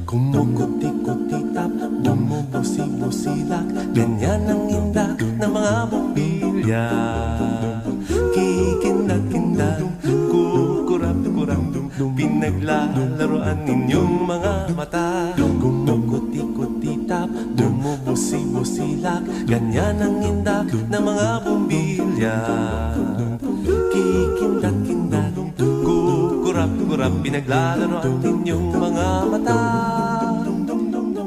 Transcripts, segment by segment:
Kumukuti-kutitap, bumubusi-busilak, ganyan ang indak ng mga bumbilya. Kikindag-kindag, kukurap-kurap, pinaglalaroan ninyong mga mata. Kumukuti-kutitap, bumubusi-busilak, ganyan ang indak ng mga bumbilya. Kikindag-kindag, kukurap-kurap, pinaglalaroan ninyong mga mata.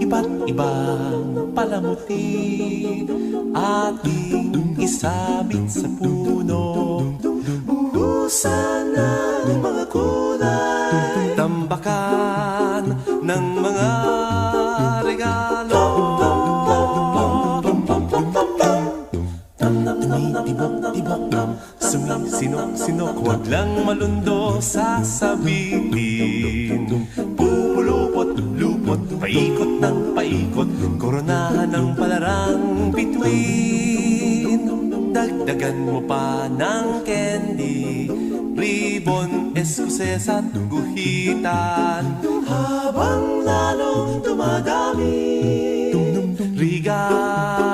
Iba't ibang palamuti ating isabit sa puno. Buhusan ng mga kulay, tambakan ng mga regalo. Tumitibok-tibok, sumisinok-sinok, huwag lang malundo sasabihin. Pupulupot-lupot, paikot ng paikot, koronahan ng palarang bituin. Dagdagan mo pa ng candy, ribbon, eskuses at guhitan. Habang lalong dumadami, regalo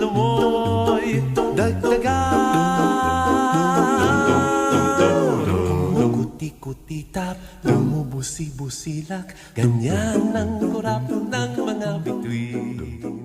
mo'y dagdagan. Kuti-kuti-tap, bumubusi-busilak, ganyan ang kurap ng mga bituin.